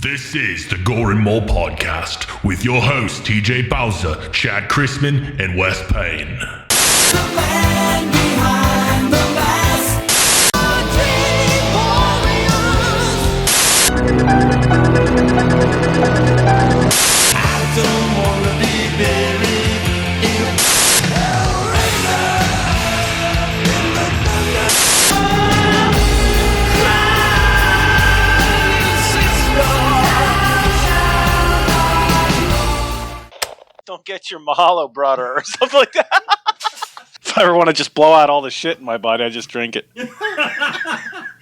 This is the Gore N More podcast with your hosts TJ Bowser, Chad Chrisman, and Wes Payne. The man behind the mask. I don't wanna be buried in a hellraiser in the thunder. Don't get your mahalo, brother, or something like that. If I ever want to just blow out all the shit in my body, I just drink it.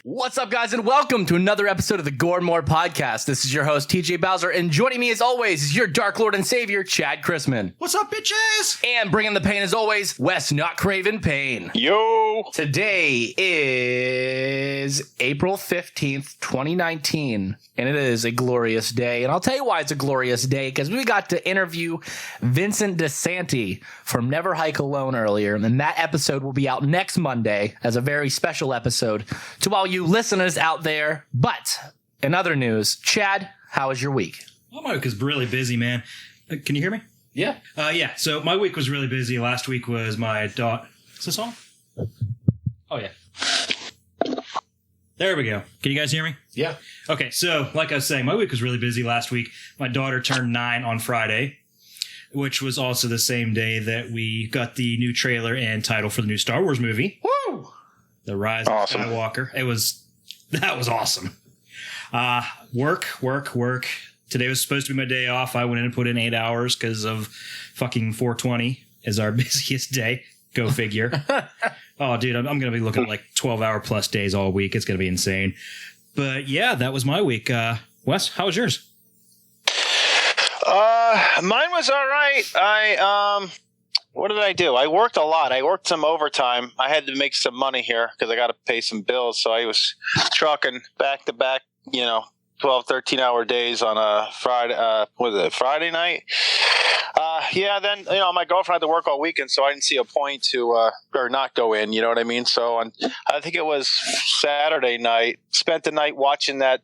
What's up, guys, and welcome to another episode of the Gore N More podcast. This is your host, TJ Bowser, and joining me as always is your Dark Lord and Savior, Chad Chrisman. What's up, bitches? And bringing the pain as always, Wes Not Craven Payne. Yo! Today is April 15th, 2019, and it is a glorious day. And I'll tell you why it's a glorious day, because we got to interview Vincent DeSanti from Never Hike Alone earlier, and that episode will be out next Monday as a very special episode to all you listeners out there. But in other news, Chad, how was your week? Well, my week was really busy, man. Can you hear me? Yeah. Yeah. So my week was really busy. Last week was my daughter. Is this on? Oh, yeah. There we go. Can you guys hear me? Yeah. Okay. So like I was saying, my week was really busy last week. My daughter turned 9 on Friday, which was also the same day that we got the new trailer and title for the new Star Wars movie. Woo! The Rise of Skywalker. That was awesome. Work. Today was supposed to be my day off. I went in and put in 8 hours because of fucking 420 is our busiest day. Go figure. Oh, dude, I'm going to be looking at like 12-hour plus days all week. It's going to be insane. But yeah, that was my week. Wes, how was yours? Mine was all right. What did I do? I worked a lot. I worked some overtime. I had to make some money here because I got to pay some bills. So I was trucking back to back, 12, 13-hour days on a Friday, Friday night? Then, my girlfriend had to work all weekend, so I didn't see a point to, or not go in, you know what I mean? So I think it was Saturday night, spent the night watching that,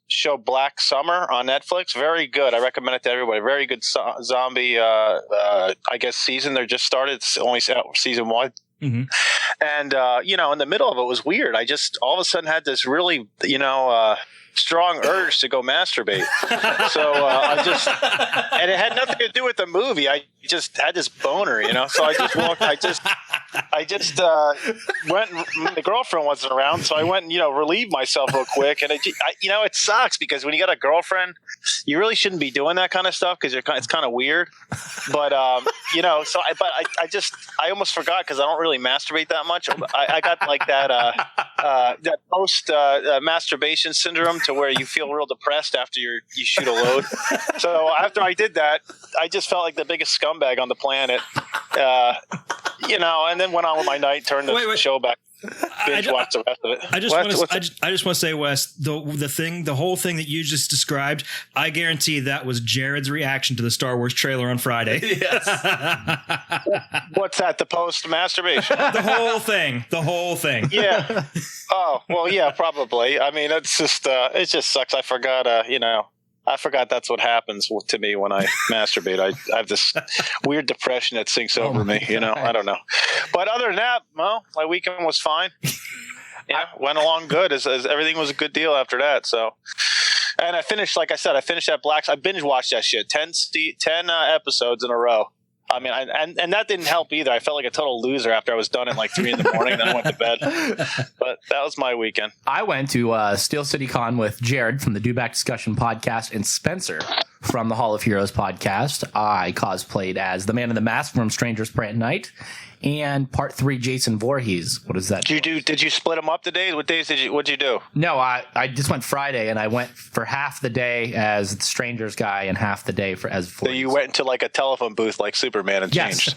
show Black Summer on Netflix. Very good. I recommend it to everybody. Very good zombie, season. They're just started. It's only season 1. Mm-hmm. And, in the middle of it was weird. I just all of a sudden had this really, strong urge to go masturbate. So and it had nothing to do with the movie. I just had this boner, so I just walked, I just went, and the girlfriend wasn't around. So I went and, relieved myself real quick. And it sucks because when you got a girlfriend, you really shouldn't be doing that kind of stuff because it's kind of weird. But, I almost forgot because I don't really masturbate that much. I got like that post masturbation syndrome to where you feel real depressed after you shoot a load. So after I did that, I just felt like the biggest scumbag on the planet. And then went on with my night, turned the show back, binge watched the rest of it. I just want to say, Wes, the whole thing that you just described, I guarantee that was Jared's reaction to the Star Wars trailer on Friday. Yes. What's that? The post masturbation? The whole thing. Yeah. Oh, well, yeah, probably. I mean, it's just, it just sucks. I forgot, I forgot that's what happens to me when I masturbate. I have this weird depression that sinks over me, I don't know. But other than that, well, my weekend was fine. Yeah, went along good as everything was a good deal after that. So, and I finished, like I said, that Blacks. I binge watched that shit, 10 episodes in a row. I mean, and that didn't help either. I felt like a total loser after I was done at like 3 a.m. Then I went to bed. But that was my weekend. I went to Steel City Con with Jared from the Do Back Discussion podcast and Spencer from the Hall of Heroes podcast. I cosplayed as the Man in the Mask from Strangers Pray at Night and Part 3 Jason Voorhees. What is that? Did you split them up the days? What days what'd you do? No, I just went Friday and I went for half the day as the Strangers guy and half the day as Voorhees. So you went into like a telephone booth like Superman and changed.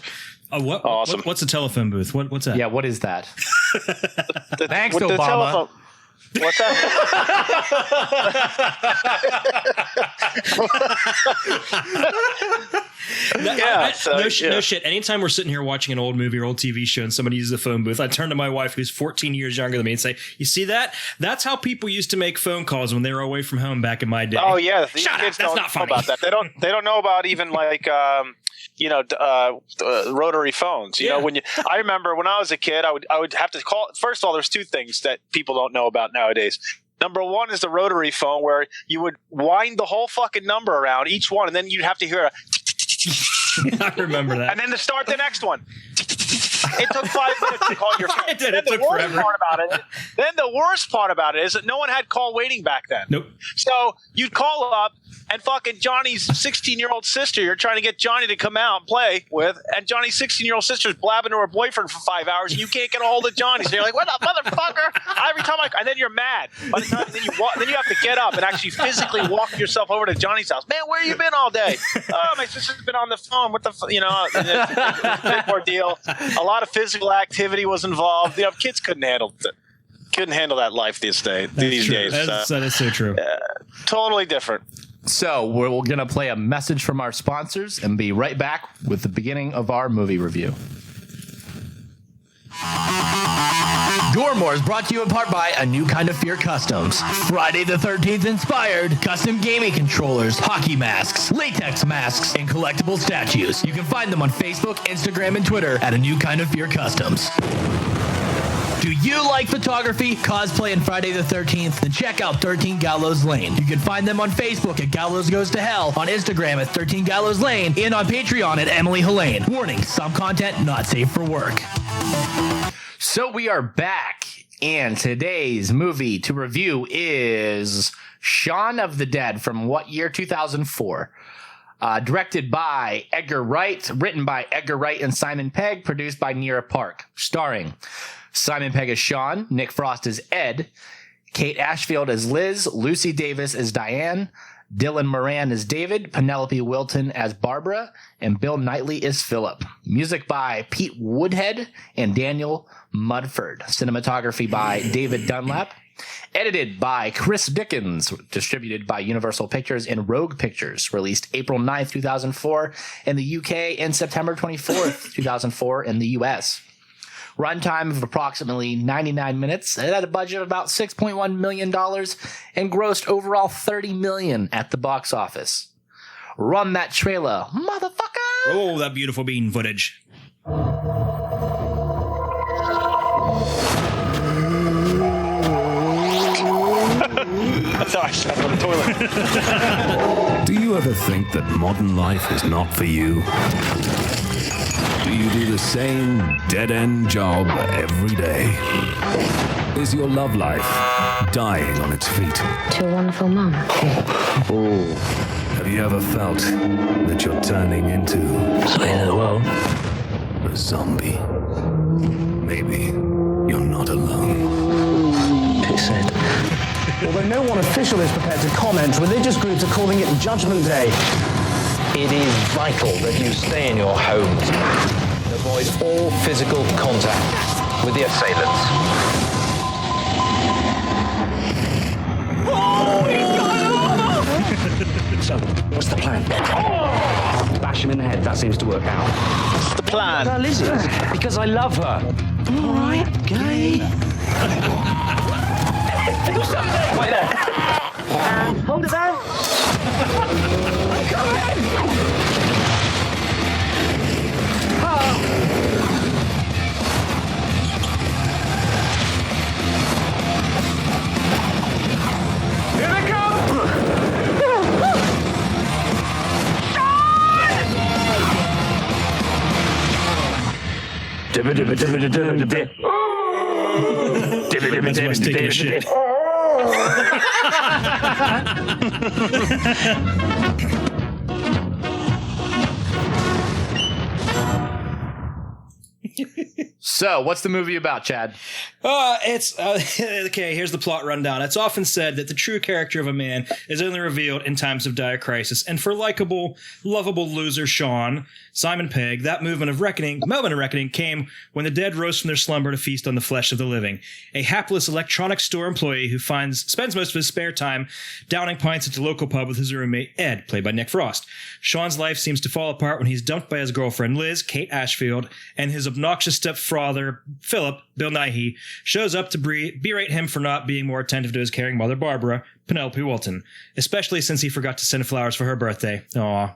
What? Awesome. What's a telephone booth? What's that? Yeah, what is that? Thanks, with Obama. What's that? No shit. Anytime we're sitting here watching an old movie or old TV show and somebody uses a phone booth, I turn to my wife, who's 14 years younger than me, and say, "You see that? That's how people used to make phone calls when they were away from home back in my day." Oh yeah, these Shut kids up. That's don't not know funny. about that. They don't know about even like rotary phones. You know, I remember when I was a kid, I would have to call. First of all, there's two things that people don't know about nowadays. Number one is the rotary phone, where you would wind the whole fucking number around each one, and then you'd have to hear a. I remember that. And then to start the next one. It took 5 minutes to call your phone. It did. Then It took forever. Then the worst part about it is that no one had call waiting back then. Nope. So you'd call up and fucking Johnny's 16-year-old sister, you're trying to get Johnny to come out and play with, and Johnny's 16-year-old sister's blabbing to her boyfriend for 5 hours, and you can't get a hold of Johnny. So you're like, what the motherfucker? Every time and then you're mad. By the time then you have to get up and actually physically walk yourself over to Johnny's house. Man, where you been all day? Oh, my sister's been on the phone. What the and it's a big ordeal. A lot of physical activity was involved. Kids couldn't handle that life these days. That is so true. Totally different. So we're going to play a message from our sponsors and be right back with the beginning of our movie review. Gore N More is brought to you in part by A New Kind of Fear Customs. Friday the 13th inspired custom gaming controllers, hockey masks, latex masks, and collectible statues. You can find them on Facebook, Instagram, and Twitter at A New Kind of Fear Customs. Do you like photography, cosplay, and Friday the 13th? Then check out 13 Gallows Lane. You can find them on Facebook at Gallows Goes to Hell, on Instagram at 13 Gallows Lane, and on Patreon at Emily Helene. Warning, some content not safe for work. So we are back, and today's movie to review is Shaun of the Dead from what year? 2004. Directed by Edgar Wright, written by Edgar Wright and Simon Pegg, produced by Nira Park. Starring Simon Pegg as Shaun, Nick Frost as Ed, Kate Ashfield as Liz, Lucy Davis as Diane, Dylan Moran as David, Penelope Wilton as Barbara, and Bill Knightley as Philip. Music by Pete Woodhead and Daniel Mudford. Cinematography by David Dunlap. Edited by Chris Dickens. Distributed by Universal Pictures and Rogue Pictures. Released April 9th, 2004 in the UK and September 24th, 2004 in the US. Runtime of approximately 99 minutes. It had a budget of about $6.1 million and grossed overall $30 million at the box office. Run that trailer, motherfucker! Oh, that beautiful bean footage. That's how I sat on the toilet. Do you ever think that modern life is not for you? Do you do the same dead-end job every day? Is your love life dying on its feet? To a wonderful mum. Have you ever felt that you're turning into a zombie? Maybe you're not alone. Piss it. Although no one official is prepared to comment, religious groups are calling it Judgment Day. It is vital that you stay in your homes and avoid all physical contact with the assailants. So, what's the plan? Bash him in the head. That seems to work out. What's the plan? Well, is it? Because I love her. All right, okay. Do something. Wait there. Hold it down. Come in. Here they come! Everyone's taking a shit. So, what's the movie about, Chad? It's okay. Here's the plot rundown. It's often said that the true character of a man is only revealed in times of dire crisis, and for likable, lovable loser Shaun, Simon Pegg, that moment of reckoning came when the dead rose from their slumber to feast on the flesh of the living. A hapless electronics store employee who spends most of his spare time downing pints at the local pub with his roommate Ed, played by Nick Frost. Shaun's life seems to fall apart when he's dumped by his girlfriend Liz, Kate Ashfield, and his obnoxious stepfather Philip, Bill Nighy, shows up to berate him for not being more attentive to his caring mother Barbara, Penelope Wilton, especially since he forgot to send flowers for her birthday. Aww.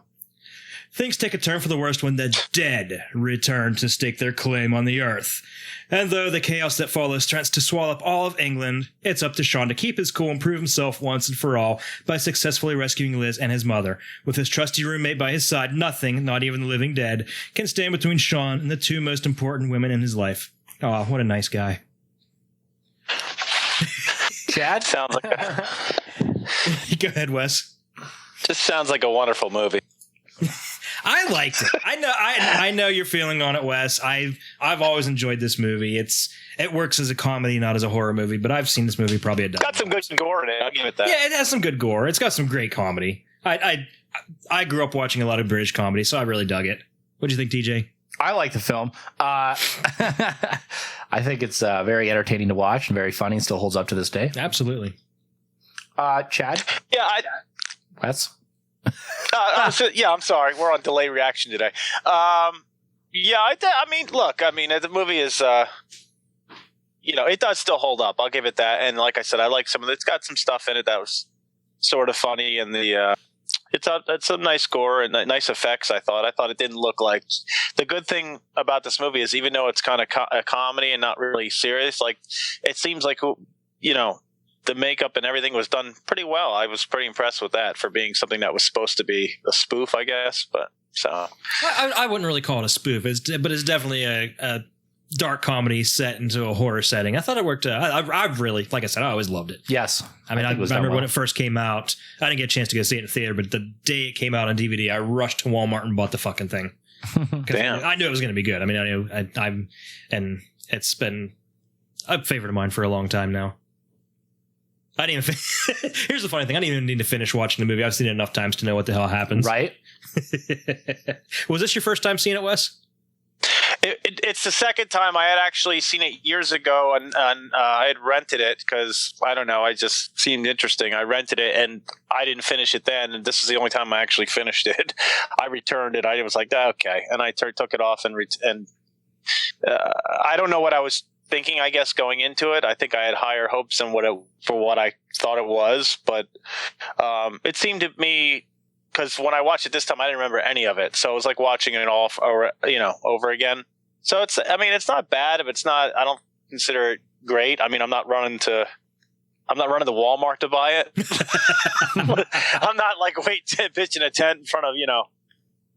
Things take a turn for the worst when the dead return to stake their claim on the earth. And though the chaos that follows threatens to swallow up all of England, it's up to Shaun to keep his cool and prove himself once and for all by successfully rescuing Liz and his mother. With his trusty roommate by his side, nothing, not even the living dead, can stand between Shaun and the two most important women in his life. Aw, what a nice guy. Chad? Sounds like Go ahead, Wes. just sounds like a wonderful movie. I liked it. I know your feeling on it, Wes. I've always enjoyed this movie. It works as a comedy, not as a horror movie, but I've seen this movie probably a dozen. Got some good gore in it. I'll give it that. Yeah, it has some good gore. It's got some great comedy. I grew up watching a lot of British comedy, so I really dug it. What do you think, TJ? I like the film. I think it's very entertaining to watch and very funny and still holds up to this day. Absolutely. Chad? Yeah, Wes? I'm sorry. We're on delay reaction today. I mean, look, the movie is, it does still hold up. I'll give it that. And like I said, I like some of it. It's got some stuff in it that was sort of funny, and it's a nice score and nice effects. I thought it didn't look like. The good thing about this movie is even though it's kind of a comedy and not really serious, like it seems like the makeup and everything was done pretty well. I was pretty impressed with that for being something that was supposed to be a spoof, I guess. But so I wouldn't really call it a spoof, but it's definitely a dark comedy set into a horror setting. I thought it worked. I really, like I said, I always loved it. Yes. I remember when it first came out. I didn't get a chance to go see it in the theater, but the day it came out on DVD, I rushed to Walmart and bought the fucking thing. Damn. I knew it was going to be good. I mean, I knew and it's been a favorite of mine for a long time now. I didn't even. Here's the funny thing: I didn't even need to finish watching the movie. I've seen it enough times to know what the hell happens. Right? Was this your first time seeing it, Wes? It's the second time. I had actually seen it years ago, and I had rented it because I don't know. I just seemed interesting. I rented it, and I didn't finish it then. And this is the only time I actually finished it. I returned it. I was like, okay, and I took it off and I don't know what I was thinking, I guess, going into it. I think I had higher hopes than what I thought it was, but it seemed to me, because when I watched it this time, I didn't remember any of it, so it was like watching it all over again. So it's not bad. If it's not, I don't consider it great. I mean, I'm not running to Walmart to buy it. I'm not like pitching a tent in front of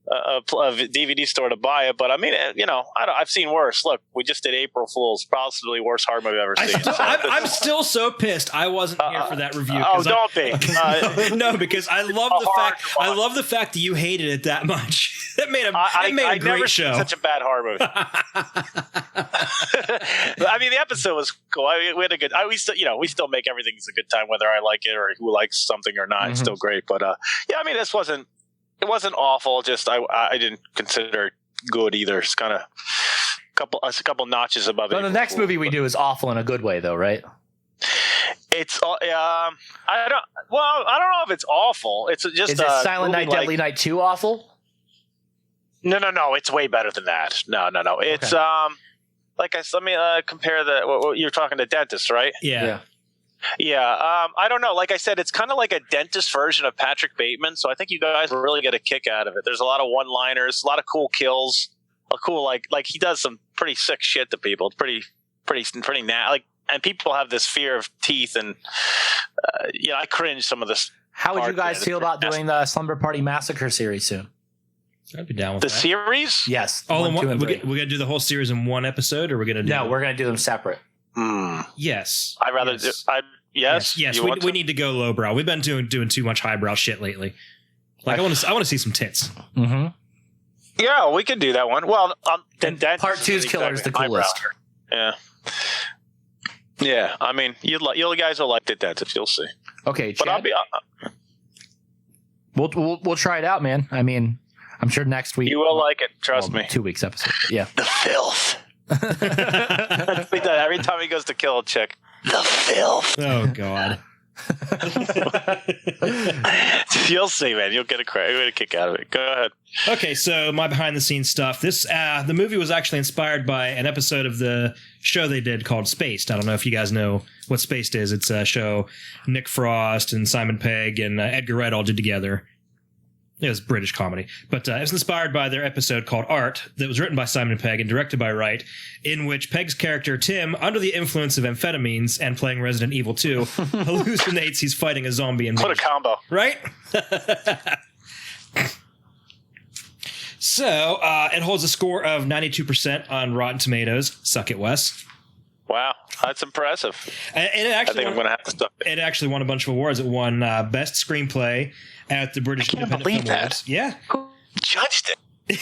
a DVD store to buy it, but I mean, I've seen worse. Look, we just did April Fool's, possibly worst horror movie I've ever seen. I'm still so pissed. I wasn't here for that review. Don't be. No, because I love the fact that you hated it that much. That made a great show. Such a bad horror movie. I mean, the episode was cool. We had a good. We still make everything a good time, whether I like it or who likes something or not. Mm-hmm. It's still great, but I mean, this wasn't. It wasn't awful. Just I didn't consider it good either. It's kind of a couple notches above it. So the next movie we do is awful in a good way, though, right? It's I don't know if it's awful. It's just is it Silent Night, Deadly Night 2 awful? No. It's way better than that. No. It's okay. Like let me compare what you're talking to Dentist, right? Yeah. Yeah, I don't know. Like I said, it's kind of like a dentist version of Patrick Bateman, so I think you guys will really get a kick out of it. There's a lot of one-liners, a lot of cool kills, a cool like he does some pretty sick shit to people. It's pretty and people have this fear of teeth, and I cringe some of this. How would you guys feel about doing the Slumber Party Massacre series soon? I'd be down with the that. Series. Yes. We're gonna do the whole series in one episode, or we're gonna do we're gonna do them separate. Yes. I'd rather do. Yes. We need to go lowbrow. We've been doing too much highbrow shit lately. Like I want to see some tits. Mm-hmm. Yeah, we could do that one. Well, that Part 2's killer is the coolest. Yeah. Yeah, I mean, you guys will like Dead Dentist. You'll see. Okay, But I'll Chad, be. we'll try it out, man. I mean, I'm sure next week You will like it. Trust me. 2 weeks episode. Yeah. The filth. Every time he goes to kill a chick, the filth. Oh God. You'll see, man. You'll get a kick out of it. Go ahead. Okay, so my behind the scenes stuff. This the movie was actually inspired by an episode of the show they did called Spaced. I don't know if you guys know what Spaced is. It's a show Nick Frost and Simon Pegg and Edgar Wright all did together. It was British comedy, but it was inspired by their episode called Art that was written by Simon Pegg and directed by Wright, in which Pegg's character Tim, under the influence of amphetamines and playing Resident Evil 2, hallucinates he's fighting a zombie invasion. What a combo. Right? So, it holds a score of 92% on Rotten Tomatoes. Suck it, Wes. Wow, that's impressive. And it I actually think I'm going to have to stop. it actually won a bunch of awards. It won Best Screenplay at the British I can't Independent believe Film that. Awards. Yeah. Who judged it?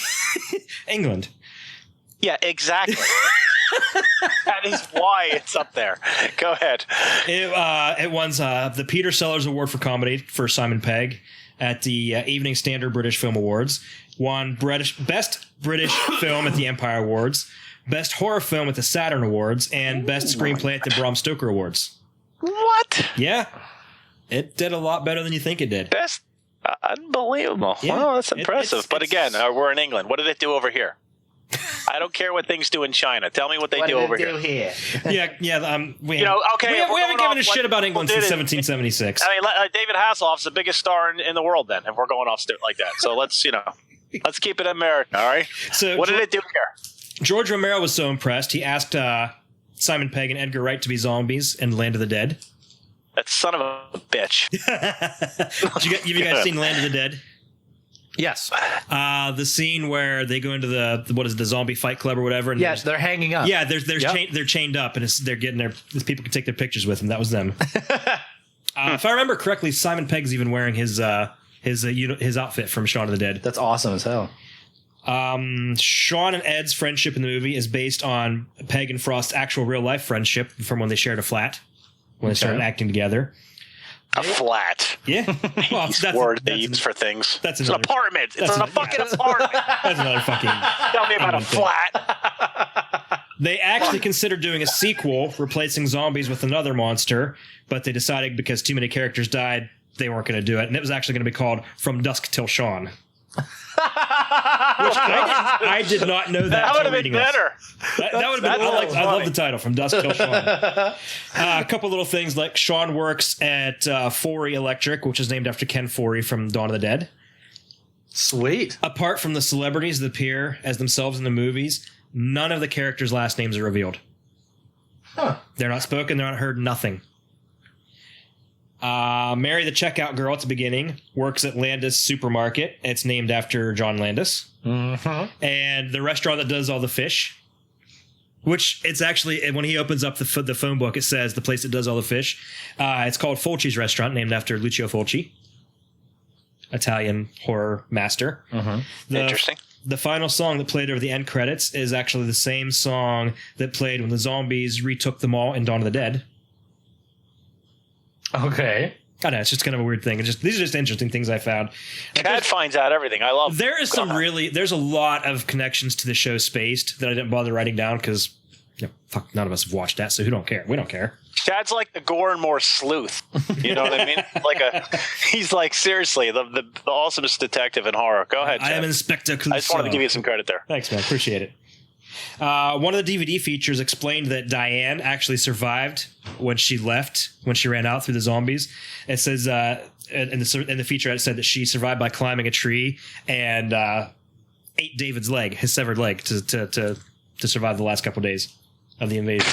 England. Yeah, exactly. That is why it's up there. Go ahead. It won the Peter Sellers Award for Comedy for Simon Pegg at the Evening Standard British Film Awards. Won Best British Film at the Empire Awards. Best Horror Film at the Saturn Awards. And Best Screenplay at the Bram Stoker Awards. What? Yeah. It did a lot better than you think it did. That's unbelievable. Yeah. Wow, that's It- impressive. But again, we're in England. What did it do over here? I don't care what things do in China. Tell me what they do over here. Yeah. We You know, okay, we if we're haven't going given a off shit what about people England did since in- 1776. I mean, David Hasselhoff's the biggest star in the world. Then, if we're going off like that, so let's keep it American. All right. So What did it do here? George Romero was so impressed, he asked Simon Pegg and Edgar Wright to be zombies in Land of the Dead. That son of a bitch. Have you guys seen Land of the Dead? Yes. The scene where they go into the zombie fight club or whatever. And Yes, they're hanging up. yeah, there's Yep. they're chained up and they're getting people can take their pictures with them. That was them. If I remember correctly, Simon Pegg's even wearing his outfit from Shaun of the Dead. That's awesome as hell. Shaun and Ed's friendship in the movie is based on Pegg and Frost's actual real life friendship from when they shared a flat, when they started acting together. A flat. Yeah, well, Each word they use for things. that's it's an another- apartment. It's that's an an- fucking apartment. that's another fucking. Tell me about a England thing. flat. They actually considered doing a sequel, replacing zombies with another monster, but they decided because too many characters died, they weren't going to do it, and it was actually going to be called From Dusk Till Shaun. Which I did not know that. That would until have been reading this. better. That would have been. I love the title, From Dusk Till Shaun. A couple little things like Shaun works at Forey Electric, which is named after Ken Forey from Dawn of the Dead. Sweet. Apart from the celebrities that appear as themselves in the movies, none of the characters' last names are revealed. Huh. They're not spoken. They're not heard. Nothing. Mary, the checkout girl at the beginning, works at Landis Supermarket. It's named after John Landis. Mm-hmm. And the restaurant that does all the fish, which it's actually, when he opens up the phone book, it says the place that does all the fish. It's called Fulci's Restaurant, named after Lucio Fulci, Italian horror master. Mm-hmm. Interesting. The final song that played over the end credits is actually the same song that played when the zombies retook the mall in Dawn of the Dead. Okay. I know, it's just kind of a weird thing. These are just interesting things I found. Chad finds out everything. I love. There is there's a lot of connections to the show Spaced that I didn't bother writing down because, fuck, none of us have watched that, so who don't care? We don't care. Chad's like the Gore N More sleuth. You know what I mean? He's like seriously the awesomest detective in horror. Go ahead, Chad. I am Inspector Clouseau. I just wanted to give you some credit there. Thanks, man. Appreciate it. One of the DVD features explained that Diane actually survived when she left, when she ran out through the zombies. It says in the feature it said that she survived by climbing a tree and ate David's leg, his severed leg, to survive the last couple of days of the invasion.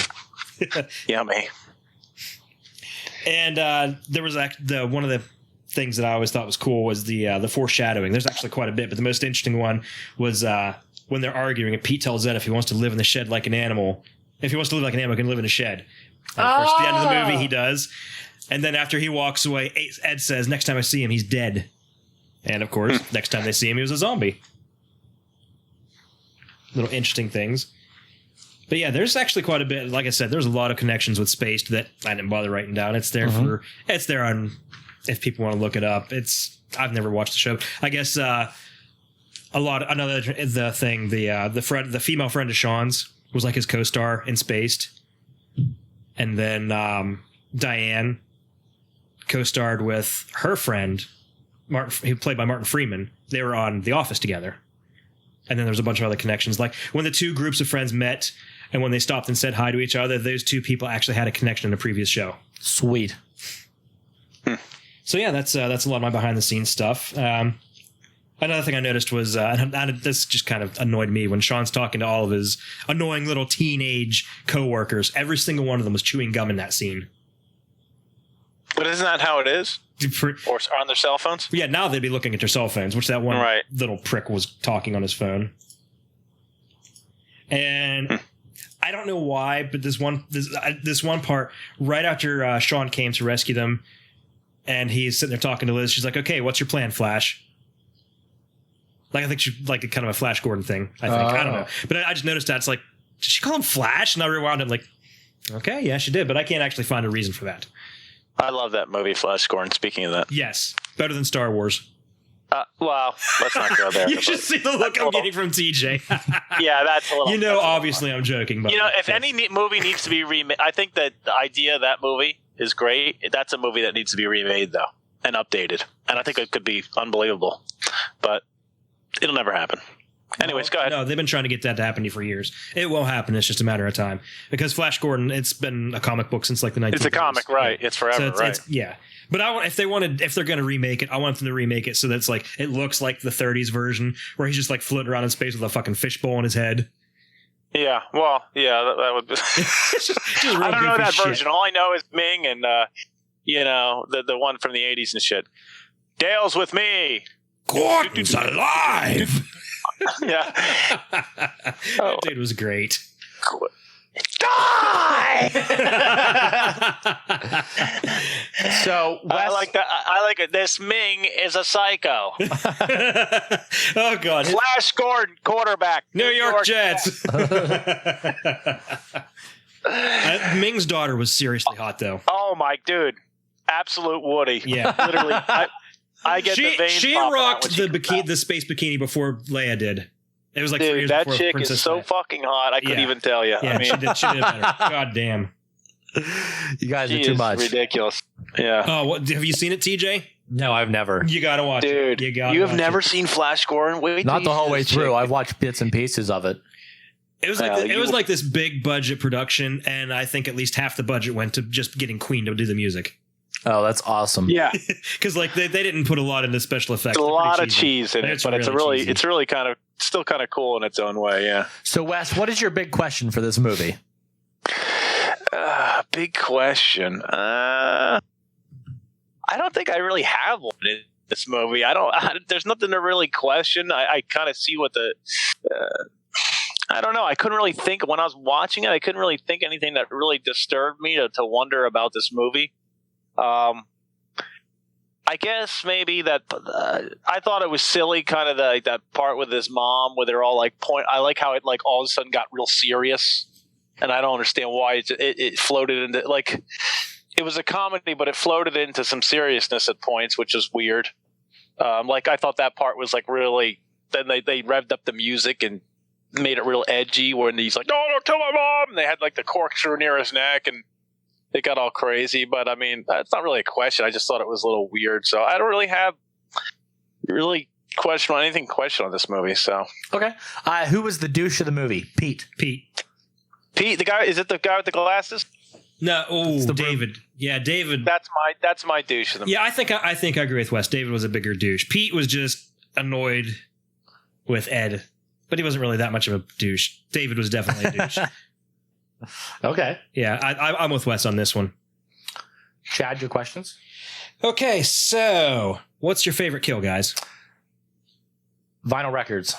Yummy. And there was one of the things that I always thought was cool was the foreshadowing. There's actually quite a bit, but the most interesting one was when they're arguing and Pete tells Ed if he wants to live in the shed like an animal. If he wants to live like an animal, he can live in a shed. And of course, at the end of the movie, he does. And then after he walks away, Ed says, next time I see him, he's dead. And of course, next time they see him, he was a zombie. little interesting things. But yeah, there's actually quite a bit. Like I said, there's a lot of connections with Spaced that I didn't bother writing down. It's there it's there on if people want to look it up. I've never watched the show. I guess the female friend of Shaun's was like his co-star in Spaced, and then Diane co-starred with her friend Martin, who played by Martin Freeman. They were on The Office together. And then there's a bunch of other connections. Like when the two groups of friends met and when they stopped and said hi to each other, those two people actually had a connection in a previous show. Sweet. So yeah, that's a lot of my behind the scenes stuff. Another thing I noticed was, and this just kind of annoyed me when Shaun's talking to all of his annoying little teenage coworkers. Every single one of them was chewing gum in that scene. But isn't that how it is? Or on their cell phones? Yeah, now they'd be looking at their cell phones, which that one little prick was talking on his phone. And I don't know why, but this one part, right after Shaun came to rescue them, and he's sitting there talking to Liz, she's like, "Okay, what's your plan, Flash?" Like, I think she like a kind of a Flash Gordon thing. I think I don't know, but I just noticed that it's like, did she call him Flash? And I rewound it like, okay, yeah, she did, but I can't actually find a reason for that. I love that movie, Flash Gordon. Speaking of that, yes, better than Star Wars. Well, let's not go there. You should see the look I'm getting from TJ. Yeah, that's a little. You know, obviously, I'm joking. But if any movie needs to be remade, I think that the idea of that movie is great. That's a movie that needs to be remade, though, and updated. And I think it could be unbelievable, but it'll never happen. Anyways, go ahead. No, they've been trying to get that to happen for years. It will happen. It's just a matter of time. Because Flash Gordon, it's been a comic book since like the 1930s. It's a comic, right? Yeah. It's forever, so yeah. But if they're going to remake it, I want them to remake it so that's like it looks like the 30s version where he's just like floating around in space with a fucking fishbowl in his head. Yeah, well, yeah, that would be. I don't know that version. Shit. All I know is Ming and the one from the 80s and shit. Dale's with me. Gordon's alive. Yeah. That dude was great. Die! So I like that. I like it. This Ming is a psycho. Oh God! Flash Gordon, quarterback, New York Jets. Ming's daughter was seriously hot, though. Oh my dude, absolute Woody. Yeah, literally. I get the veins. She rocked the space bikini before Leia did. It was like 3 years that before chick Princess is so Leia. fucking hot. I couldn't even tell you. Yeah, I mean, she did better. God damn. You guys she are too is much. Ridiculous. Yeah. Oh, have you seen it, TJ? No, I've never. You gotta watch it. Dude, you have never seen Flash Gordon? Wait, not the whole way through. I've watched bits and pieces of it. It was like it was like this big budget production, and I think at least half the budget went to just getting Queen to do the music. Oh, that's awesome. Yeah, because like they didn't put a lot into special effects. It's a lot of cheese in it, but it's really kind of still kind of cool in its own way. Yeah. So, Wes, what is your big question for this movie? Big question. I don't think I really have one in this movie. There's nothing to really question. I kind of see what the. I don't know. I couldn't really think when I was watching it. I couldn't really think anything that really disturbed me to wonder about this movie. I guess maybe that I thought it was silly, kind of that part with his mom, where they're all like I like how it like all of a sudden got real serious, and I don't understand why it floated into like it was a comedy, but it floated into some seriousness at points, which is weird. Like I thought that part was like really. Then they revved up the music and made it real edgy. When he's like, "No, don't tell my mom." And they had like the corkscrew near his neck and. It got all crazy, but I mean, that's not really a question. I just thought it was a little weird. So I don't really have question on this movie. So okay, who was the douche of the movie? Pete, the guy. Is it the guy with the glasses? No, David. Yeah, David. That's my douche of the movie. Yeah, I think I agree with Wes. David was a bigger douche. Pete was just annoyed with Ed, but he wasn't really that much of a douche. David was definitely a douche. Okay. Yeah, I'm with Wes on this one. Chad, your questions? Okay, so what's your favorite kill, guys? Vinyl records.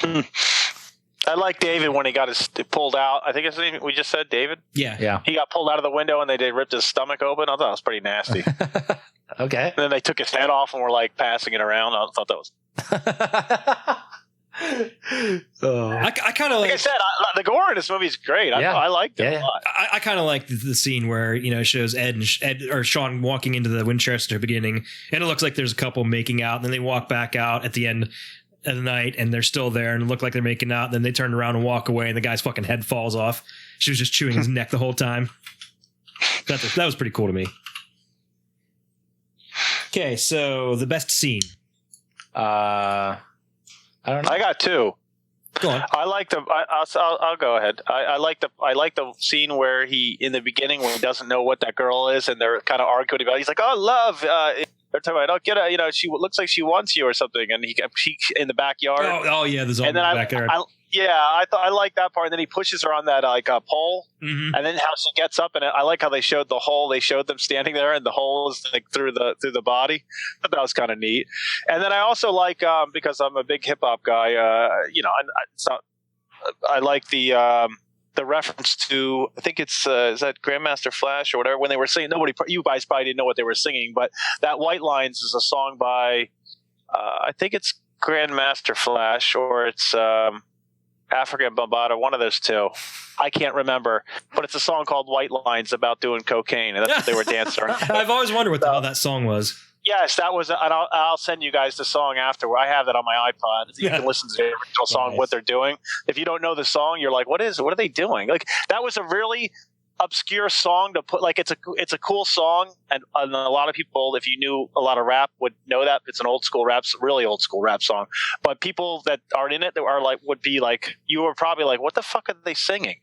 I like David when he got his pulled out. I think it's we just said David. Yeah. He got pulled out of the window and they ripped his stomach open. I thought it was pretty nasty. Okay. And then they took his head off and were like passing it around. I thought that was. I kind of Like I said, the gore in this movie is great. I liked it a lot. I kind of like the scene where it shows Ed or Shaun walking into the Winchester beginning, and it looks like there's a couple making out, and then they walk back out at the end of the night, and they're still there, and look like they're making out. And then they turn around and walk away, and the guy's fucking head falls off. She was just chewing his neck the whole time. That was pretty cool to me. Okay, so the best scene. I don't know. I got two. Go on. I like the. I'll go ahead. I like the scene where he in the beginning when he doesn't know what that girl is and they're kind of arguing about it. He's like, "Oh, love." They're talking about, "I don't get it." She looks like she wants you or something, and she in the backyard. Oh yeah, the zombie in the backyard. I like that part. And then he pushes her on that pole, and then how she gets up. And I like how they showed the hole. They showed them standing there, and the hole is like through the body. But that was kind of neat. And then I also like because I'm a big hip hop guy. I like the reference to, I think it's is that Grandmaster Flash or whatever, when they were singing. You guys probably didn't know what they were singing, but that White Lines is a song by I think it's Grandmaster Flash or it's African Bambaataa, one of those two. I can't remember, but it's a song called White Lines about doing cocaine, and that's what they were dancing around. I've always wondered what the hell that song was. Yes, that was, and I'll send you guys the song after. I have that on my iPod. You can listen to the original song, what they're doing. If you don't know the song, you're like, what are they doing? Like, that was a really obscure song to put. Like, it's a cool song, and a lot of people, if you knew a lot of rap, would know that it's an really old school rap song. But people that aren't in it that are like, would be like, you were probably like, what the fuck are they singing?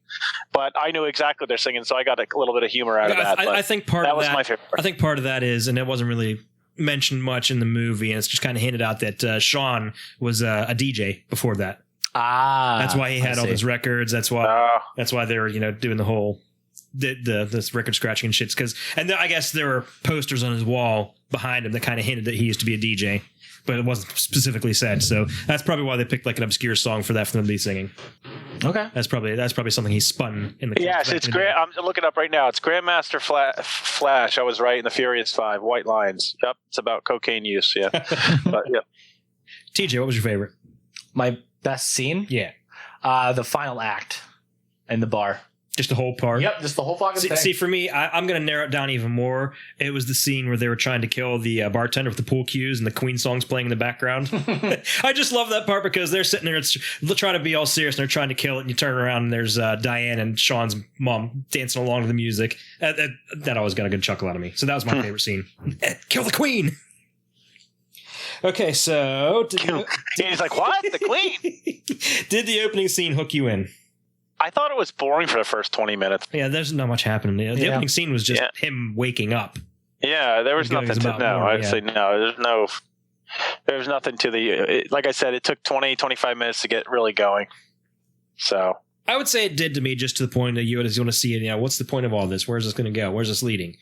But I knew exactly what they're singing, so I got a little bit of humor out of that. I think part of that was my favorite. I think part of that is, and it wasn't really mentioned much in the movie, and it's just kind of hinted out that Shaun was a DJ before that. That's why he had all those records. That's why they were doing the whole this record scratching and shits. I guess there were posters on his wall behind him that kind of hinted that he used to be a DJ, but it wasn't specifically said. So that's probably why they picked like an obscure song for them to be singing. Okay, that's probably something he spun in the. Yes, it's great. I'm looking up right now. It's Grandmaster Flash. I was right in the Furious 5. White Lines. Yep, it's about cocaine use. Yeah, but yeah. TJ, what was your favorite? My best scene? Yeah, the final act in the bar. Just the whole part? Yep, just the whole fucking thing. See, for me, I'm going to narrow it down even more. It was the scene where they were trying to kill the bartender with the pool cues and the Queen song's playing in the background. I just love that part because they're sitting there trying to be all serious and they're trying to kill it, and you turn around and there's Diane and Shaun's mom dancing along to the music. That always got a good chuckle out of me. So that was my favorite scene. Kill the Queen! Okay, so... He's like, what? The Queen? Did the opening scene hook you in? I thought it was boring for the first 20 minutes. Yeah, there's not much happening. The opening scene was just him waking up. Yeah, there was nothing to know. I'd say no. There's nothing to like I said, it took 20, 25 minutes to get really going. So I would say it did to me, just to the point that you want to see it. What's the point of all this? Where's this going to go? Where's this leading?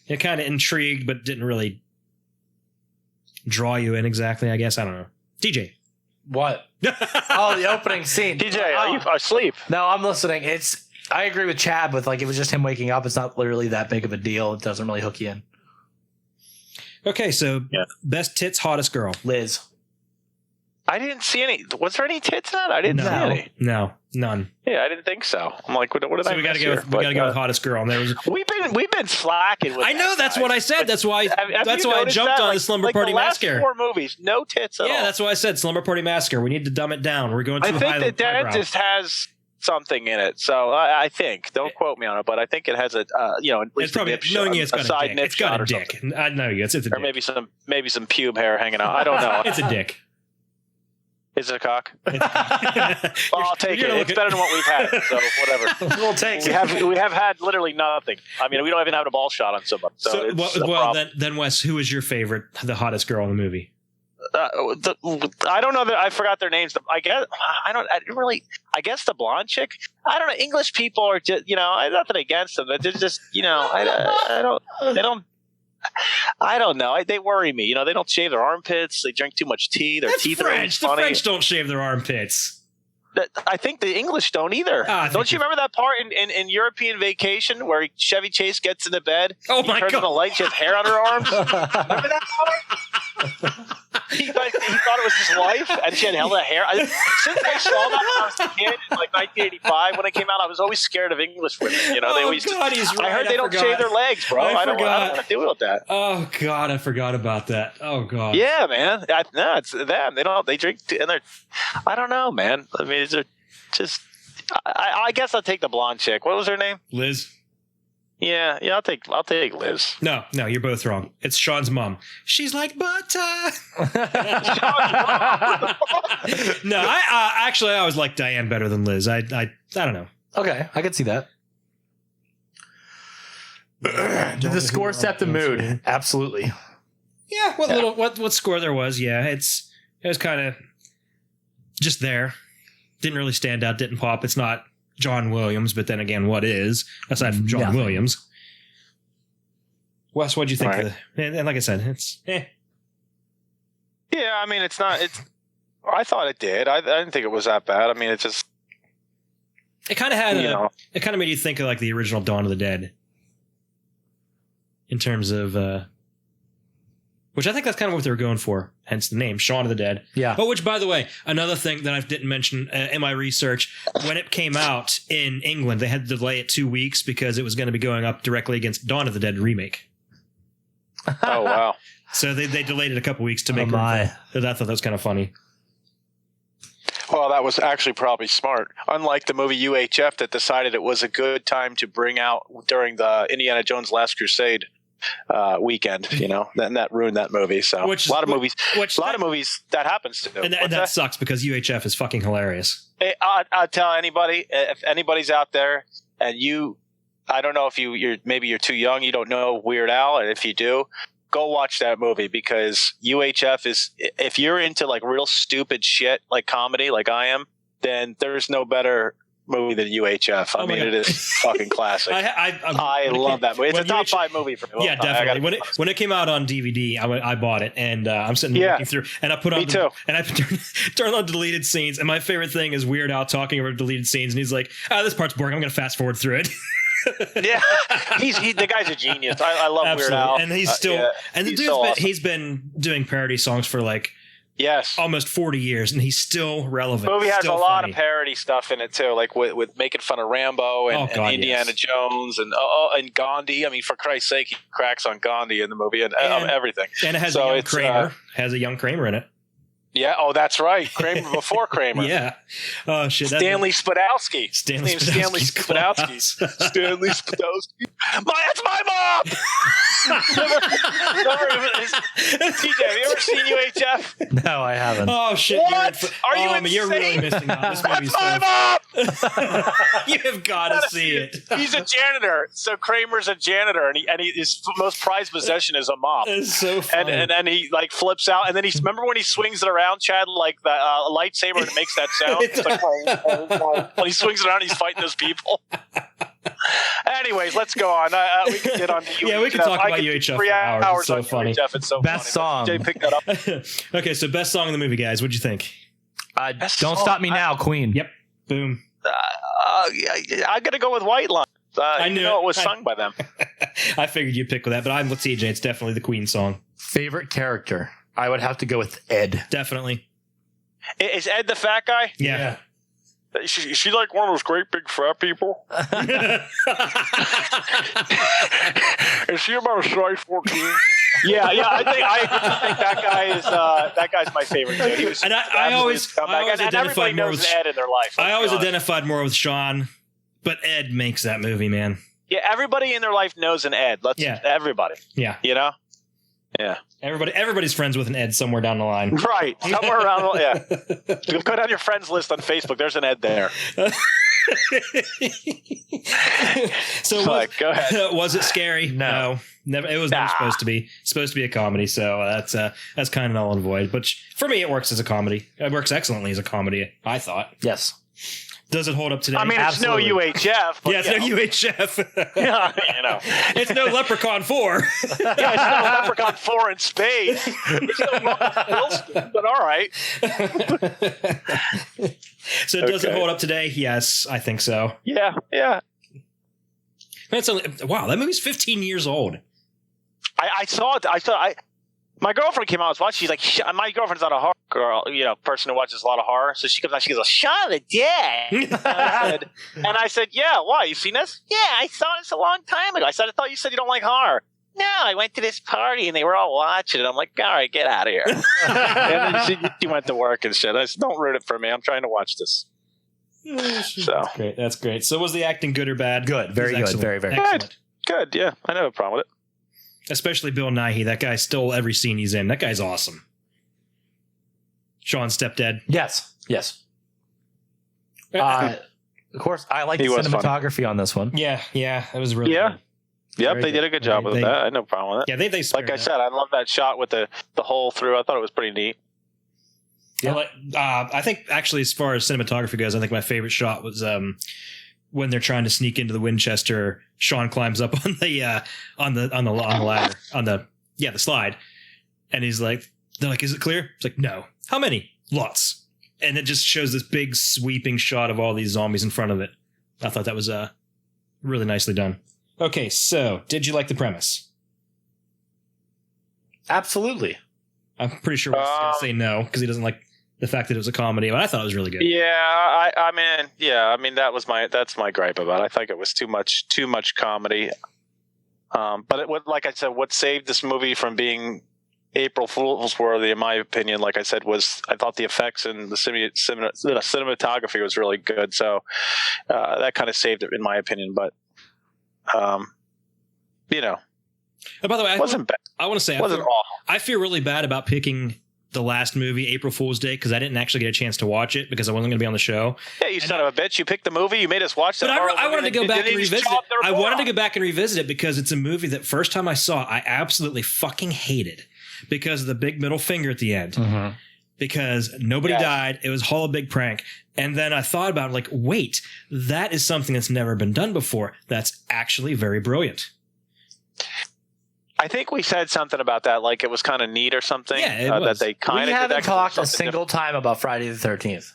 It kind of intrigued, but didn't really draw you in exactly, I guess. I don't know. DJ. What? Oh, the opening scene. DJ, are you asleep? No, I'm listening. I agree with Chad with it was just him waking up. It's not literally that big of a deal. It doesn't really hook you in. Okay, so best tits, hottest girl. Liz. I didn't see any. Was there any tits in that? I didn't see any. No, none. Yeah, I didn't think so. I'm like, what did I miss? We gotta go with hottest girl. And there was we've been slacking. With I know that's what I said. That's why. That's why I jumped on the Slumber Party Massacre. 4 movies, no tits at all. Yeah, that's why I said Slumber Party Massacre. We need to dumb it down. We're going too high. I think the dentist has something in it, so I think. Don't quote me on it, but I think it has a at least it's probably knowing you. It's got a dick. It's got a dick. I know you. It's a dick. Or maybe some pube hair hanging out. I don't know. It's a dick. Is it a cock? Well, I'll take it. It's better than what we've had, so whatever. We'll take it. We have had literally nothing. I mean, we don't even have a ball shot on somebody. Then Wes, who is your favorite, the hottest girl in the movie? I don't know that I forgot their names. I guess I guess the blonde chick. I don't know. English people are just I have nothing against them. They're just I don't know. They worry me. They don't shave their armpits. They drink too much tea. Their teeth are funny. The French don't shave their armpits. I think the English don't either. Don't you remember that part in European Vacation where Chevy Chase gets into bed? Oh my God! Turns on the light. She has hair on her arms. Remember that part? He he thought it was his wife, and she had hella hair. Since I saw that when I was a kid, in like 1985 when it came out, I was always scared of English women. You know, they always. God, he's right. I heard they don't forgot. shave their legs, bro. I don't want to deal with that. Oh God, I forgot about that. Oh God. Yeah, man. No, it's them. They drink, and they're. I don't know, man. I mean, it's just. I guess I'll take the blonde chick. What was her name? Liz. Yeah. I'll take Liz. No, you're both wrong. It's Shaun's mom. She's like butter. No, I actually I always like Diane better than Liz. I don't know. Okay, I could see that. Did the score set the mood? Absolutely. Yeah, what score there was? Yeah, it was kind of just there. Didn't really stand out. Didn't pop. It's not John Williams, but then again, what is aside from John Nothing. Williams? Wes, what'd you think? Right. Of and like I said, it's Yeah, I mean, it's not. It's. I thought it did. I didn't think it was that bad. I mean, it just. it kind of had You it kind of made you think of like the original Dawn of the Dead in terms of which I think that's kind of what they were going for, hence the name Shaun of the Dead. Yeah. Oh, which by the way, another thing that I didn't mention in my research, when it came out in England, they had to delay it 2 weeks because it was going to be going up directly against Dawn of the Dead remake. Oh wow. So they delayed it a couple weeks to make room my. for it. I thought that was kind of funny. Well, that was actually probably smart. Unlike the movie UHF that decided it was a good time to bring out during the Indiana Jones Last Crusade weekend, you know, that ruined that movie. So Which- a lot of movies that happens to. And What's that sucks because UHF is fucking hilarious. Hey, I'll tell anybody, if anybody's out there and I don't know if you're too young, you don't know Weird Al, and if you do, go watch that movie because UHF is, if you're into like real stupid shit like comedy like I am, then there's no better movie than UHF. I mean, God. it is fucking classic. I love that movie. It's a when top UHF 5 movie for me. Yeah, definitely. When it came out on DVD, I bought it, and I'm sitting there looking through, and I put on Me too. and I turned on deleted scenes, and my favorite thing is Weird Al talking about deleted scenes, and he's like, "Oh, this part's boring. I'm going to fast forward through it." Yeah, the guy's a genius. I love Absolutely. Weird Al, and he's still and the he's dude's so been, awesome. he's been doing parody songs for like Yes. almost 40 years, and he's still relevant. The movie has still a lot funny. of parody stuff in it too, like with making fun of Rambo and, Oh, God, and Indiana yes. Jones and Gandhi. I mean, for Christ's sake, he cracks on Gandhi in the movie and everything. And it has So a young it's, Kramer. Has a young Kramer in it. Yeah. Oh, that's right. Kramer before Kramer. Yeah. Oh shit. Stanley Spadowski. Stanley His name's Stanley Spadowski's Spadowski. class. Stanley Spadowski. That's my mom. TJ, have you ever seen UHF? No, I haven't. Oh shit! What? Are you You're really insane? missing out. This movie's That's my so. mom. You have got to see it. He's a janitor. So Kramer's a janitor, and his most prized possession is a mop. It's so funny. And then he like flips out, and then remember when he swings it around, Chad, like the lightsaber, and it makes that sound. It's like, when he swings it around, he's fighting those people. Anyways, let's go on. We can get on to UHF. Yeah, we can talk about I could do UHF 3 for hours. hours It's so on funny. UHF. It's so Best funny. song. Jay picked that up. Okay, so best song in the movie, guys. What'd you think? Don't song, Stop Me Now, Queen. Yep. Boom. I got to go with White Line. I knew know it. it was sung by them. I figured you'd pick with that, but I'm with TJ. It's definitely the Queen song. Favorite character? I would have to go with Ed. Definitely. Is Ed the fat guy? Yeah. Is she like one of those great big fat people? Is she about a size 14? Yeah. I think that guy's my favorite too. He was And I always and everybody identified more knows with Ed in their life. I always let's be honest. identified more with Shaun, but Ed makes that movie, man. Yeah, everybody in their life knows an Ed. Everybody. Yeah. You know? Yeah. Everybody's friends with an Ed somewhere down the line. Right. Somewhere around. Yeah. Go down your friends list on Facebook. There's an Ed there. So Go ahead. was it scary? No. Never. It was never Nah. supposed to be. It's supposed to be a comedy, so that's kind of null and void. But for me, it works as a comedy. It works excellently as a comedy. I thought. Yes. Does it hold up today? I mean, Absolutely. it's no UHF. But, yeah, it's no UHF. Yeah, you know. It's no Leprechaun 4. Yeah, it's no Leprechaun 4 in space. It's no Robert Wilson, but all right. So does it Okay. hold up today? Yes, I think so. Yeah. That's only, wow, that movie's 15 years old. I saw it. My girlfriend came out, I was watching. She's like, my girlfriend's not a horror girl, person who watches a lot of horror. So she comes out, she goes, Shaun the Dead. And I said, yeah, why? You seen this? Yeah, I saw this a long time ago. I thought you said you don't like horror. No, I went to this party and they were all watching it. I'm like, all right, get out of here. And then she went to work and shit. I said, don't ruin it for me. I'm trying to watch this. So Great. That's great. So was the acting good or bad? Good. Very It was good. excellent. Very, very Excellent. good. Yeah, I have a problem with it. Especially Bill Nighy. That guy stole every scene he's in. That guy's awesome. Shaun's stepdad. Yes. Of course, I like the He was cinematography on this one. Yeah, that was really Yeah. good. Yep, Very they did a good job with They- that. I had no problem with it. Yeah, they Like spared I that. said, I love that shot with the hole through. I thought it was pretty neat. Yeah. I think actually, as far as cinematography goes, I think my favorite shot was when they're trying to sneak into the Winchester. Shaun climbs up on the ladder on the slide, and they're like, "Is it clear?" It's like, "No." How many? Lots. And it just shows this big sweeping shot of all these zombies in front of it. I thought that was really nicely done. Okay, so did you like the premise? Absolutely. I'm pretty sure Wes is going to say no because he doesn't like the fact that it was a comedy, but I thought it was really good. Yeah, I mean that's my gripe about it. I think it was too much comedy. But like I said, what saved this movie from being April Fool's worthy, in my opinion, like I said, was I thought the effects and the cinematography was really good. So that kind of saved it, in my opinion. But And by the way, it wasn't bad. I want to say It wasn't awful. I feel really bad about picking the last movie, April Fool's Day, because I didn't actually get a chance to watch it because I wasn't going to be on the show. Yeah, you son of a bitch! You picked the movie. You made us watch that. But I wanted to go back and revisit it. I wanted to go. go back and revisit it because it's a movie that first time I saw, I absolutely fucking hated because of the big middle finger at the end. Mm-hmm. Because nobody died. It was all a big prank. And then I thought about it, like, wait, that is something that's never been done before. That's actually very brilliant. I think we said something about that, like it was kind of neat or something. Yeah, it that was. they kind of We haven't talked a single time about Friday the 13th.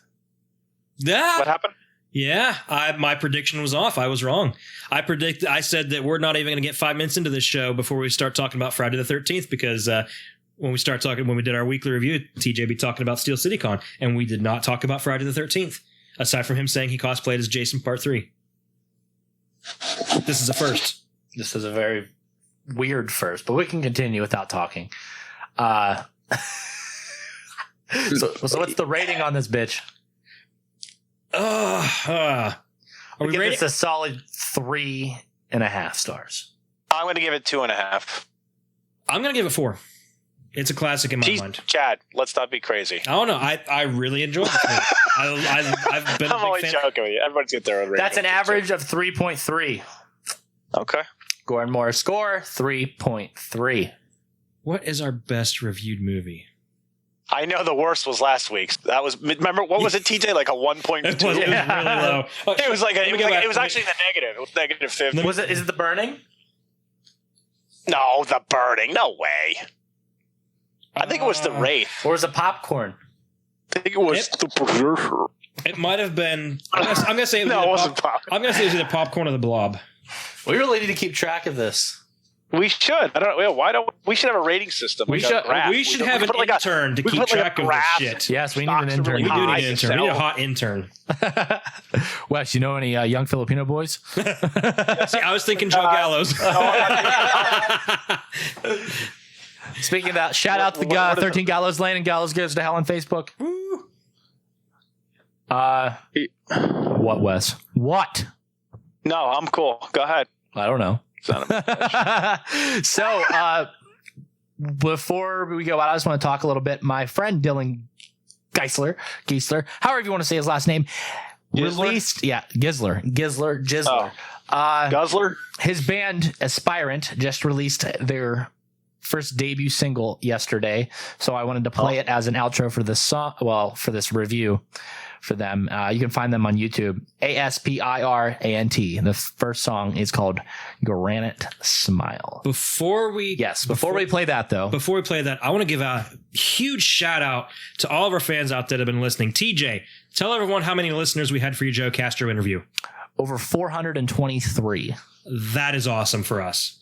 Yeah. What happened? Yeah, my prediction was off. I was wrong. I said that we're not even going to get 5 minutes into this show before we start talking about Friday the 13th because when we did our weekly review, TJ be talking about Steel City Con, and we did not talk about Friday the 13th, aside from him saying he cosplayed as Jason Part 3. This is a first. This is a very weird first, but we can continue without talking. So what's the rating on this bitch? Are we Give ready? this a solid 3.5 stars. I'm going to give it 2.5. I'm going to give it 4. It's a classic in my mind. Chad, let's not be crazy. I don't know. I really enjoyed this movie. I've been I'm a only big fan. joking with you. Everybody's got their own rating. That's an average of 3.3. Okay. Gore N More score 3.3. What is our best reviewed movie? I know the worst was last week's. That was, remember, what was it, TJ? Like a 1.2? It was really low. It was like Let me go back. it was actually the negative. It was negative 50. Is it The Burning? No, The Burning. No way. I think it was The Wraith. Or was it Popcorn? I think it was The Berserker. It might have been. I'm gonna say it was No, it either wasn't Popcorn. I'm gonna say it was either Popcorn or The Blob. We really need to keep track of this. We should. I don't know. Why don't we should have a rating system? We Like a should- graph. We should have an put like a- intern to we keep put like a track of this graph. shit. Yes, we need an Stocks are intern. really We do need high an to intern. We need a sell. hot intern. Wes, you know any young Filipino boys? See, I was thinking Joe Gallows. Speaking of that, shout out to the what is 13 Gallows Lane and Gallows Goes to Hell on Facebook. What, Wes? What? No, I'm cool. Go ahead. I don't know. Son of a bitch. So, before we go out, I just want to talk a little bit. My friend Dylan Geisler, however you want to say his last name, released, Gisler. Guzzler? His band Aspirant just released their first debut single yesterday, so I wanted to play it as an outro for this song. Well, for this review for them. You can find them on YouTube. Aspirant. The first song is called Granite Smile. Before we play that though. Before we play that, I want to give a huge shout out to all of our fans out there that have been listening. TJ, tell everyone how many listeners we had for your Joe Castro interview. Over 423. That is awesome for us.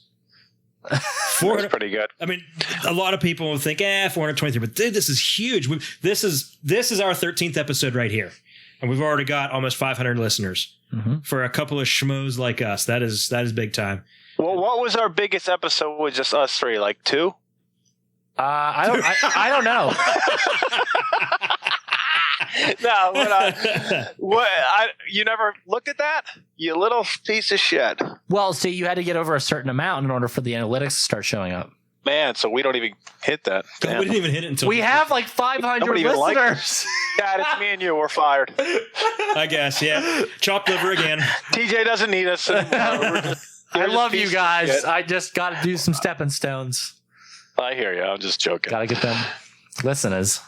That's pretty good. I mean, a lot of people will think, 423, but dude, this is huge. This is our 13th episode right here. And we've already got almost 500 listeners for a couple of schmoes like us. That is big time. Well, what was our biggest episode with just us three? Like 2? I don't know. No, you never looked at that? You little piece of shit. Well, see, you had to get over a certain amount in order for the analytics to start showing up. Man, so we don't even hit that. We didn't even hit it until we have like 500 listeners. Yeah, it's me and you. We're fired. I guess, yeah. Chopped liver again. TJ doesn't need us anymore. I love you guys. I just got to do some stepping stones. I hear you. I'm just joking. Got to get them listeners.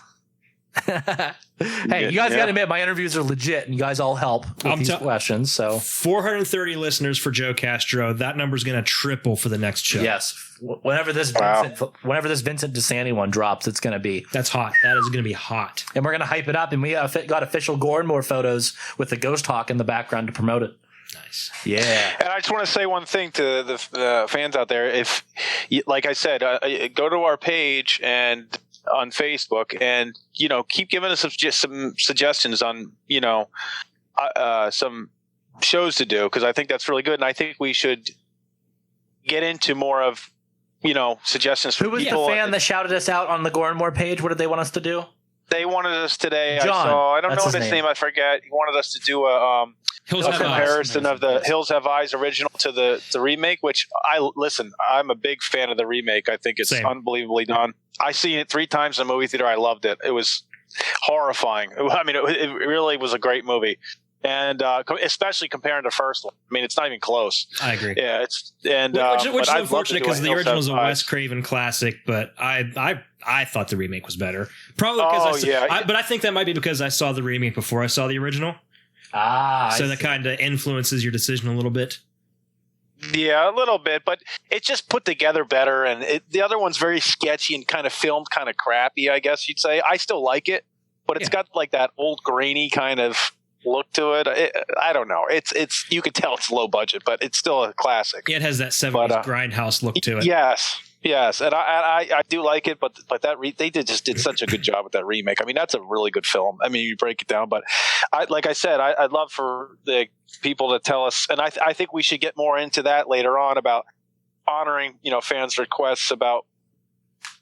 Hey, you guys got to admit, my interviews are legit, and you guys all help with these questions. So 430 listeners for Joe Castro. That number's going to triple for the next show. Yes, whenever this Vincent DeSanti one drops, it's going to be. That's hot. That is going to be hot, and we're going to hype it up. And we got official Gore N More photos with the Ghost Hawk in the background to promote it. Nice. Yeah. And I just want to say one thing to the fans out there. If, like I said, go to our page and on Facebook, and keep giving us some suggestions on some shows to do, because I think that's really good, and I think we should get into more of suggestions for people. Who was the fan that shouted us out on the Gore N More page? What did they want us to do? They wanted us today. John, I don't know his name. I forget. He wanted us to do a comparison of the Hills Have Eyes original to the remake, which I'm a big fan of the remake. I think it's unbelievably done. I seen it 3 times in the movie theater. I loved it. It was horrifying. I mean, it really was a great movie. And especially comparing to the first one. I mean, it's not even close. I agree. Yeah, which is unfortunate because the original is a Wes Craven classic, but I thought the remake was better. Probably because but I think that might be because I saw the remake before I saw the original. So that kind of influences your decision a little bit. Yeah, a little bit, but it's just put together better, and the other one's very sketchy and kind of filmed kind of crappy, I guess you'd say. I still like it, but it's got like that old grainy kind of look to it. I don't know. It's you could tell it's low budget, but it's still a classic. Yeah, it has that 70s grindhouse look to it. Yes, and I do like it, but they just did such a good job with that remake. I mean, that's a really good film. I mean, you break it down, but like I said, I'd love for the people to tell us, and I think we should get more into that later on about honoring fans' requests about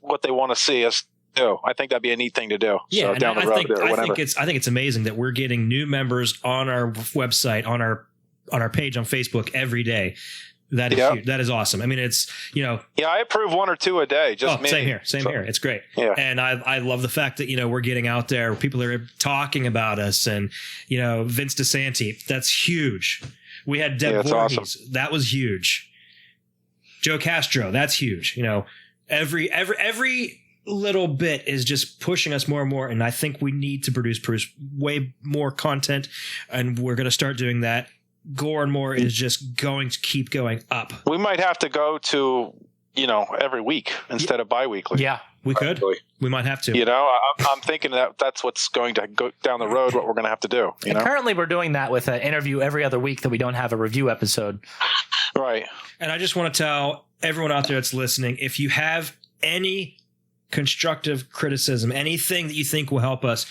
what they want to see us do. I think that'd be a neat thing to do. Yeah, so down the road or whatever. I think it's amazing that we're getting new members on our website, on our page on Facebook every day. That is huge. That is awesome. I mean, it's Yeah, I approve 1 or 2 a day. Just me. Same here. Here. It's great. Yeah, and I love the fact that we're getting out there. People are talking about us, and Vince DeSanti. That's huge. We had Deb Voorhees. Awesome. That was huge. Joe Castro. That's huge. Every little bit is just pushing us more and more, and I think we need to produce way more content, and we're going to start doing that. Gore N More is just going to keep going up. We might have to go to every week instead of bi-weekly. Yeah, we could. We might have to. I'm thinking that's what's going to go down the road. What we're going to have to do. Currently, we're doing that with an interview every other week that we don't have a review episode. Right. And I just want to tell everyone out there that's listening, if you have any constructive criticism, anything that you think will help us,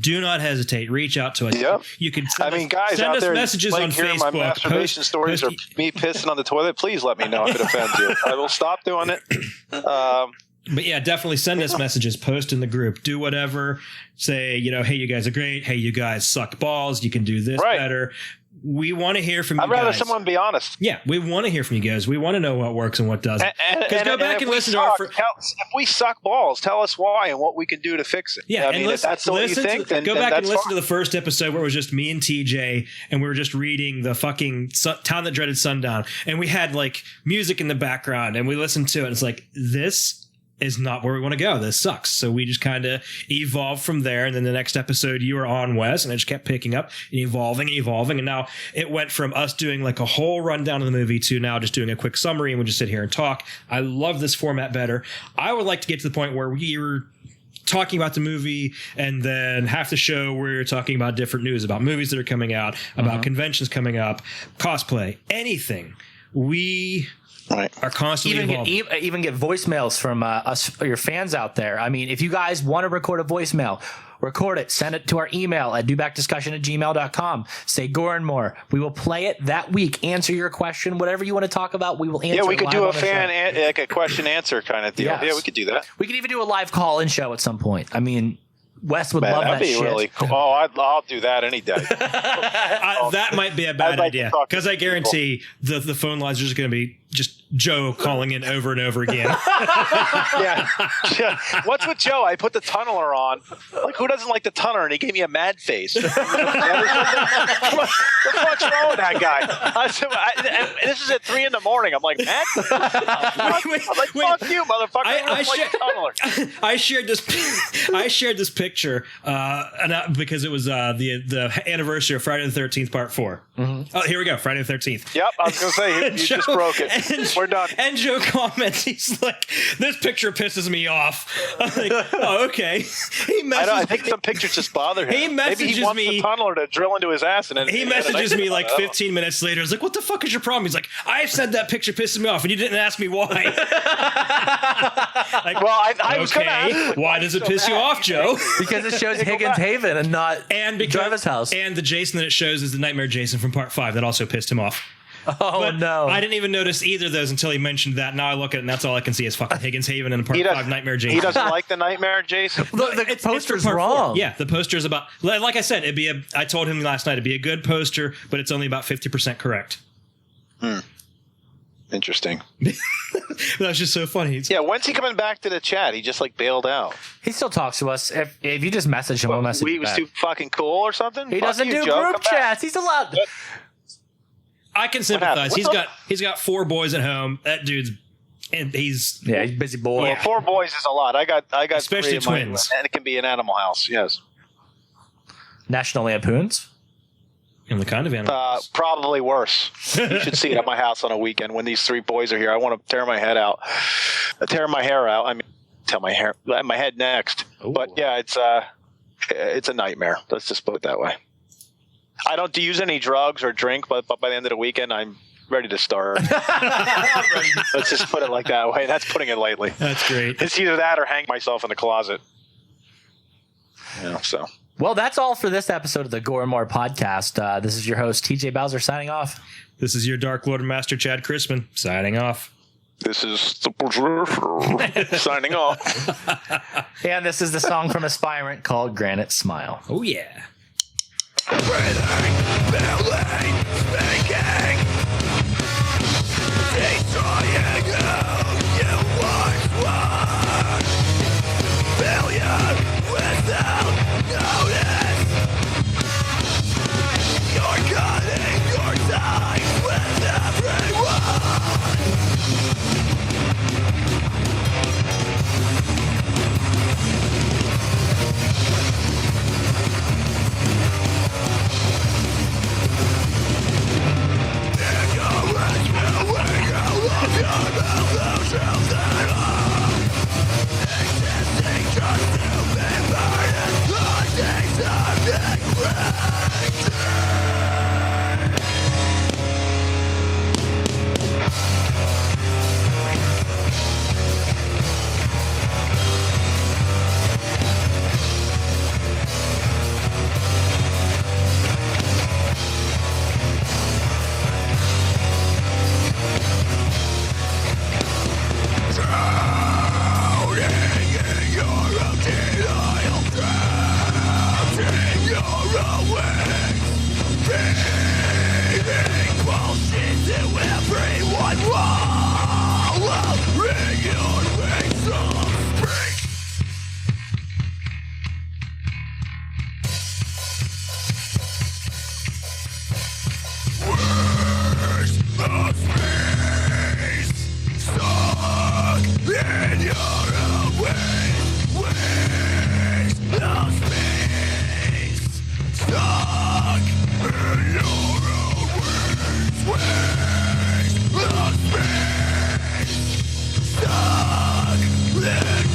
do not hesitate. Reach out to us. Yep. You can guys send out us there messages on Facebook. My masturbation stories or me pissing on the toilet. Please let me know if it offends you. I will stop doing it. But yeah, definitely send us messages. Post in the group. Do whatever. Say, hey, you guys are great. Hey, you guys suck balls. You can do this better. We want to hear from you guys. I'd rather someone be honest. Yeah, we want to hear from you guys. We want to know what works and what doesn't. Because go back and listen to our... if we suck balls, tell us why and what we can do to fix it. Yeah, if that's what you think, then go back and listen to the first episode where it was just me and TJ, and we were just reading the fucking Town That Dreaded Sundown, and we had like music in the background, and we listened to it, and it's like, this is not where we want to go. This sucks. So we just kind of evolved from there. And then the next episode you were on, Wes, and it just kept picking up and evolving. And now it went from us doing like a whole rundown of the movie to now just doing a quick summary, and we just sit here and talk. I love this format better. I would like to get to the point where we were talking about the movie, and then half the show we're talking about different news about movies that are coming out, about conventions coming up, cosplay, anything. We Right. are constantly evolving. Even get voicemails from us, your fans out there. I mean, if you guys want to record a voicemail, record it, send it to our email at dobackdiscussion@gmail.com. Say Gore N More. We will play it that week, answer your question, whatever you want to talk about, we will answer. Yeah, we could do a fan like a question answer kind of deal. Yes. Yeah, we could do that. We could even do a live call-in show at some point. I mean, Wes would Man, love that'd that be shit. really cool. Oh, I'll do that any day. That might be a bad I'd like to idea talk to because I guarantee the phone lines are just going to be just Joe calling in over and over again. Yeah. What's with Joe? I put the tunneler on. Like, who doesn't like the tunneler? And he gave me a mad face. What the fuck's wrong with that guy? And this is at 3 a.m. I'm like, mad? I'm like, fuck you, motherfucker. I shared this picture because it was the anniversary of Friday the 13th Part 4. Oh, here we go. Friday the 13th. Yep, I was going to say, you just broke it. We're done. And Joe comments, he's like, this picture pisses me off. I'm like, oh, okay. I think some pictures just bother him. He messages Maybe he wants me. the tunneler to drill into his ass. And he messages me like 15 minutes later. I was like, what the fuck is your problem? He's like, I said that picture pisses me off and you didn't ask me why. Like, well, I was going to ask. Why does it piss you off, Joe? Because it shows Higgins Haven and not Travis House. And the Jason that it shows is the Nightmare Jason from Part 5. That also pissed him off. Oh, but no. I didn't even notice either of those until he mentioned that. Now I look at it and that's all I can see is fucking Higgins Haven and Part 5 Nightmare Jason. He doesn't like the Nightmare Jason? The poster's wrong. Yeah, the poster's about, like I said, I told him last night it'd be a good poster, but it's only about 50% correct. Interesting. That's just so funny. Yeah, when's he coming back to the chat? He just like bailed out. He still talks to us. If you just message him, we'll message He him was back. too fucking cool or something? He Fuck doesn't you, do Joe. group Come back. chats. He's allowed. I can sympathize. happened? He's got 4 boys at home. That dude's he's a busy boy. Well, 4 boys is a lot. I got Especially 3 in twins. and it can be an animal house. Yes. National Lampoons. and the kind of animals. Probably worse. You should see it at my house on a weekend when these 3 boys are here. I want to tear my head out. Tear my hair out. I mean, tear my hair, my head next. Ooh. But yeah, it's a nightmare. Let's just put it that way. I don't use any drugs or drink, but by the end of the weekend, I'm ready to start. Let's just put it like that way. That's putting it lightly. That's great. It's either that or hang myself in the closet. So. Well, that's all for this episode of the Gore N More podcast. This is your host, TJ Bowser, signing off. This is your Dark Lord and Master Chad Chrisman signing off. This is the signing off. And this is the song from Aspirant called Granite Smile. Oh, yeah.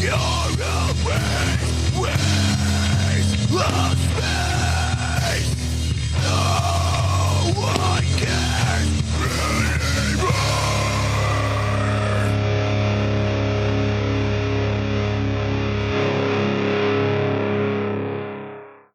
Your ways, ways, lost.